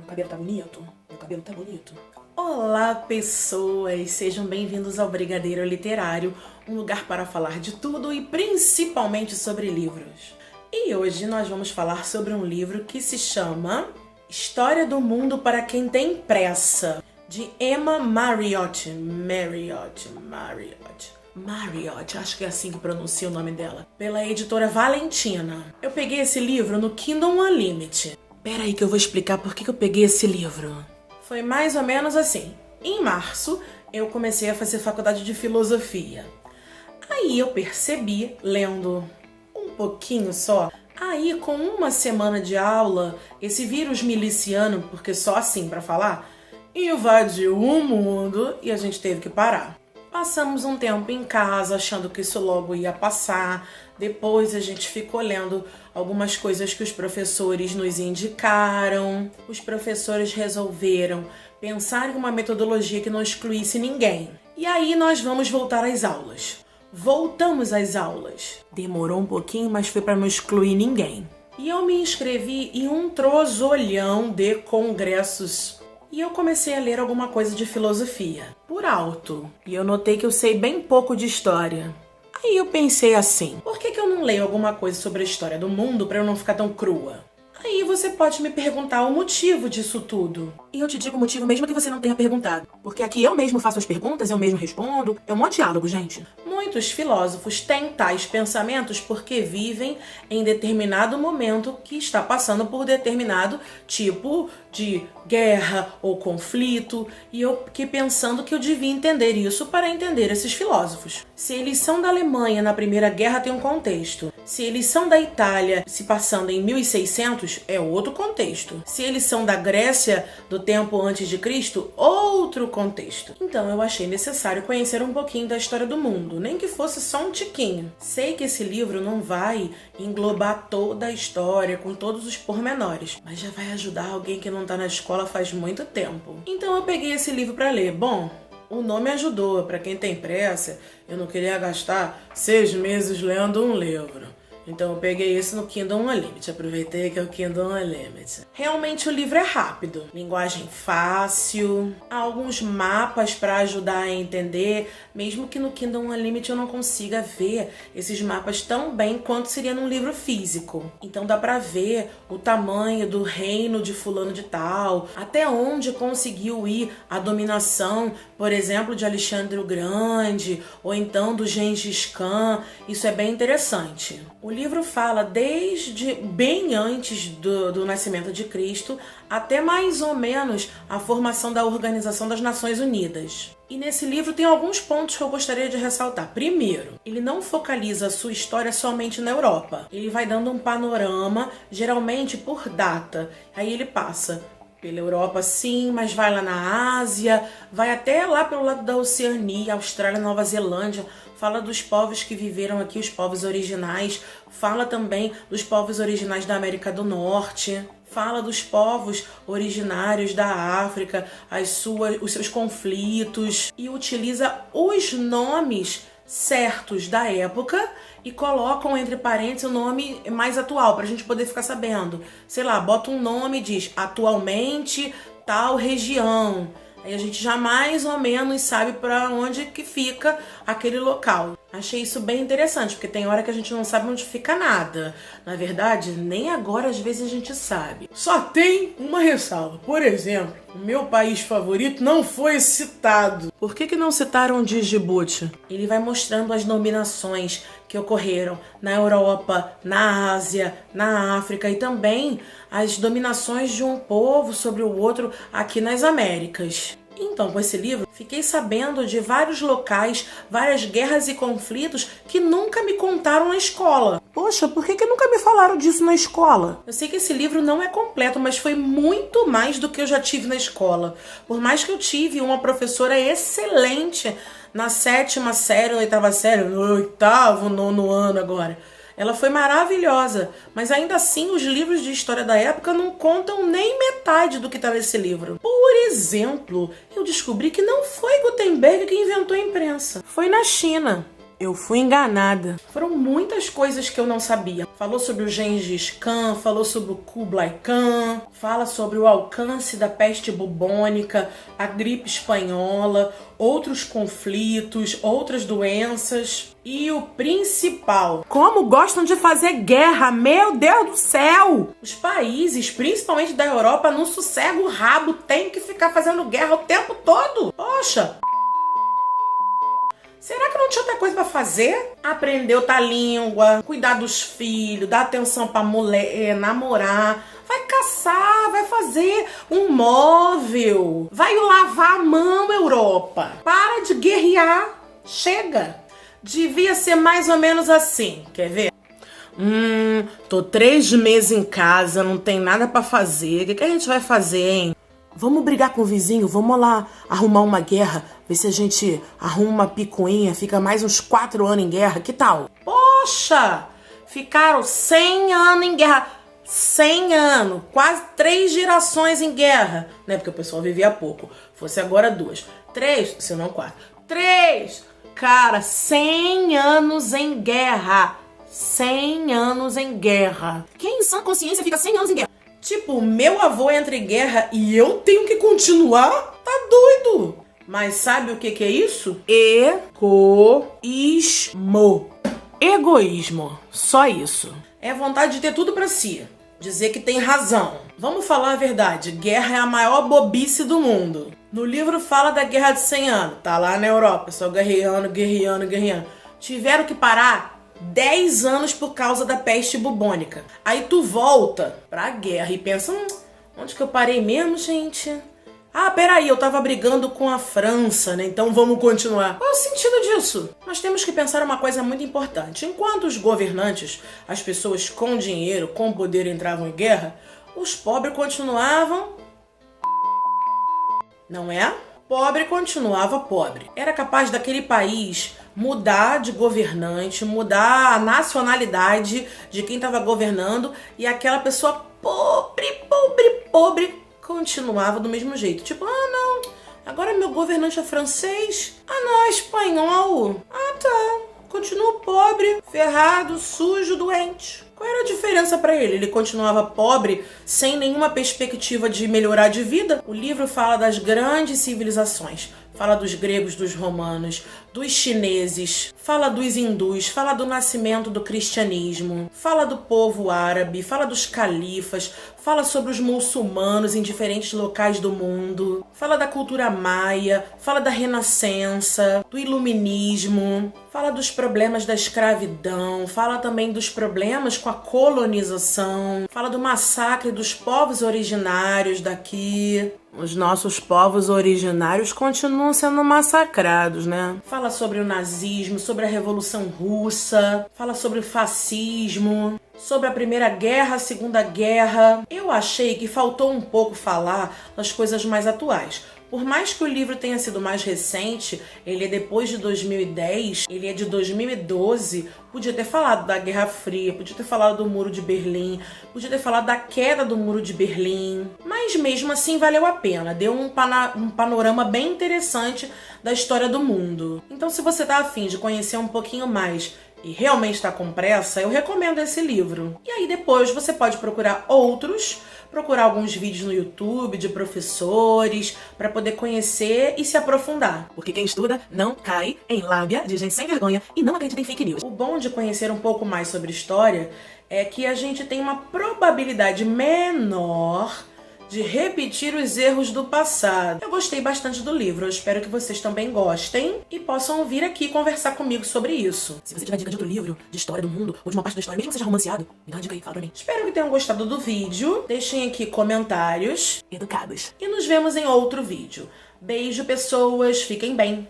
Meu cabelo tá bonito? Meu cabelo tá bonito. Olá, pessoas! Sejam bem-vindos ao Brigadeiro Literário, um lugar para falar de tudo e principalmente sobre livros. E hoje nós vamos falar sobre um livro que se chama História do Mundo para Quem Tem Pressa, de Emma Marriott, acho que é assim que pronuncia o nome dela, pela editora Valentina. Eu peguei esse livro no Kindle Unlimited. Pera aí que eu vou explicar por que eu peguei esse livro. Foi mais ou menos assim. Em março, eu comecei a fazer faculdade de filosofia. Aí eu percebi, lendo um pouquinho só, aí com uma semana de aula, esse vírus miliciano, porque só assim pra falar, invadiu o mundo e a gente teve que parar. Passamos um tempo em casa achando que isso logo ia passar. Depois a gente ficou lendo algumas coisas que os professores nos indicaram. Os professores resolveram pensar em uma metodologia que não excluísse ninguém. E aí nós vamos voltar às aulas. Voltamos às aulas. Demorou um pouquinho, mas foi para não excluir ninguém. E eu me inscrevi em um trosolhão de congressos. E eu comecei a ler alguma coisa de filosofia, por alto. E eu notei que eu sei bem pouco de história. Aí eu pensei assim, por que eu não leio alguma coisa sobre a história do mundo para eu não ficar tão crua? Aí você pode me perguntar o motivo disso tudo. E eu te digo o motivo mesmo que você não tenha perguntado. Porque aqui eu mesmo faço as perguntas, eu mesmo respondo. É um monte de diálogo, gente. Muitos filósofos têm tais pensamentos porque vivem em determinado momento que está passando por determinado tipo de guerra ou conflito. E eu fiquei pensando que eu devia entender isso para entender esses filósofos. Se eles são da Alemanha na Primeira Guerra, tem um contexto. Se eles são da Itália, se passando em 1600, é outro contexto. Se eles são da Grécia, do tempo antes de Cristo, outro contexto. Então eu achei necessário conhecer um pouquinho da história do mundo, nem que fosse só um tiquinho. Sei que esse livro não vai englobar toda a história, com todos os pormenores, mas já vai ajudar alguém que não tá na escola faz muito tempo. Então eu peguei esse livro para ler. Bom, o nome ajudou. Para quem tem pressa, eu não queria gastar 6 meses lendo um livro. Então eu peguei isso no Kindle Unlimited, aproveitei que é o Kindle Unlimited. Realmente o livro é rápido, linguagem fácil, há alguns mapas para ajudar a entender, mesmo que no Kindle Unlimited eu não consiga ver esses mapas tão bem quanto seria num livro físico. Então dá para ver o tamanho do reino de fulano de tal, até onde conseguiu ir a dominação, por exemplo, de Alexandre o Grande, ou então do Gengis Khan. Isso é bem interessante. O livro fala desde bem antes do nascimento de Cristo até mais ou menos a formação da Organização das Nações Unidas. E nesse livro tem alguns pontos que eu gostaria de ressaltar. Primeiro, ele não focaliza a sua história somente na Europa. Ele vai dando um panorama, geralmente por data. Aí ele passa pela Europa, sim, mas vai lá na Ásia, vai até lá pelo lado da Oceania, Austrália, Nova Zelândia, fala dos povos que viveram aqui, os povos originais, fala também dos povos originais da América do Norte, fala dos povos originários da África, os seus conflitos, e utiliza os nomes certos da época e colocam entre parênteses o nome mais atual, pra gente poder ficar sabendo. Sei lá, bota um nome e diz atualmente tal região. Aí a gente já mais ou menos sabe para onde que fica aquele local. Achei isso bem interessante, porque tem hora que a gente não sabe onde fica nada. Na verdade, nem agora às vezes a gente sabe. Só tem uma ressalva. Por exemplo, o meu país favorito não foi citado. Por que não citaram Djibouti? Ele vai mostrando as dominações que ocorreram na Europa, na Ásia, na África e também as dominações de um povo sobre o outro aqui nas Américas. Então, com esse livro, fiquei sabendo de vários locais, várias guerras e conflitos que nunca me contaram na escola. Poxa, por que nunca me falaram disso na escola? Eu sei que esse livro não é completo, mas foi muito mais do que eu já tive na escola. Por mais que eu tive uma professora excelente na 7ª série, 8ª série, no 8º, 9º ano agora. Ela foi maravilhosa, mas ainda assim os livros de história da época não contam nem metade do que está nesse livro. Por exemplo, eu descobri que não foi Gutenberg que inventou a imprensa. Foi na China. Eu fui enganada. Foram muitas coisas que eu não sabia. Falou sobre o Gengis Khan, falou sobre o Kublai Khan, fala sobre o alcance da peste bubônica, a gripe espanhola, outros conflitos, outras doenças e o principal, como gostam de fazer guerra, meu Deus do céu! Os países, principalmente da Europa, não sossegam o rabo, tem que ficar fazendo guerra o tempo todo. Poxa! Será que não tinha outra coisa pra fazer? Aprender outra língua, cuidar dos filhos, dar atenção pra mulher, namorar, vai caçar, vai fazer um móvel, vai lavar a mão, Europa. Para de guerrear, chega. Devia ser mais ou menos assim, quer ver? Tô 3 meses em casa, não tem nada pra fazer, o que a gente vai fazer, hein? Vamos brigar com o vizinho, vamos lá arrumar uma guerra, ver se a gente arruma uma picuinha, fica mais uns 4 anos em guerra, que tal? Poxa, ficaram 100 anos em guerra, 100 anos, quase 3 gerações em guerra, né? Porque o pessoal vivia pouco, fosse agora 2, 3, se não 4, 3, cara, 100 anos em guerra, 100 anos em guerra. Quem em sã consciência fica 100 anos em guerra? Tipo, meu avô entra em guerra e eu tenho que continuar? Tá doido! Mas sabe o que é isso? Egoísmo. Egoísmo. Só isso. É vontade de ter tudo pra si. Dizer que tem razão. Vamos falar a verdade. Guerra é a maior bobice do mundo. No livro fala da Guerra de 100 anos. Tá lá na Europa. Só guerreando. Tiveram que parar 10 anos por causa da peste bubônica. Aí tu volta pra guerra e pensa, onde que eu parei mesmo, gente? Ah, peraí, eu tava brigando com a França, né? Então vamos continuar. Qual é o sentido disso? Nós temos que pensar uma coisa muito importante. Enquanto os governantes, as pessoas com dinheiro, com poder entravam em guerra, os pobres continuavam... Não é? Pobre continuava pobre. Era capaz daquele país mudar de governante, mudar a nacionalidade de quem estava governando e aquela pessoa pobre continuava do mesmo jeito. Tipo, não, agora meu governante é francês, não, é espanhol, tá, continuo pobre, ferrado, sujo, doente. Qual era a diferença para ele? Ele continuava pobre, sem nenhuma perspectiva de melhorar de vida? O livro fala das grandes civilizações. Fala dos gregos, dos romanos, dos chineses, fala dos hindus, fala do nascimento do cristianismo, fala do povo árabe, fala dos califas, fala sobre os muçulmanos em diferentes locais do mundo, fala da cultura maia, fala da renascença, do iluminismo, fala dos problemas da escravidão, fala também dos problemas com a colonização, fala do massacre dos povos originários daqui. Os nossos povos originários continuam sendo massacrados, né? Fala sobre o nazismo, sobre a Revolução Russa, fala sobre o fascismo, sobre a Primeira Guerra, a Segunda Guerra. Eu achei que faltou um pouco falar das coisas mais atuais. Por mais que o livro tenha sido mais recente, ele é depois de 2010, ele é de 2012, podia ter falado da Guerra Fria, podia ter falado do Muro de Berlim, podia ter falado da queda do Muro de Berlim, mas mesmo assim valeu a pena, deu um panorama bem interessante da história do mundo. Então se você tá afim de conhecer um pouquinho mais e realmente está com pressa, eu recomendo esse livro. E aí depois você pode procurar outros, procurar alguns vídeos no YouTube de professores para poder conhecer e se aprofundar. Porque quem estuda não cai em lábia de gente sem vergonha e não acredita em fake news. O bom de conhecer um pouco mais sobre história é que a gente tem uma probabilidade menor de repetir os erros do passado. Eu gostei bastante do livro, eu espero que vocês também gostem e possam vir aqui conversar comigo sobre isso. Se você tiver dica de outro livro, de história do mundo, ou de uma parte da história, mesmo que seja romanceado, me dá uma dica aí, fala pra mim. Espero que tenham gostado do vídeo, deixem aqui comentários educados e nos vemos em outro vídeo. Beijo, pessoas, fiquem bem!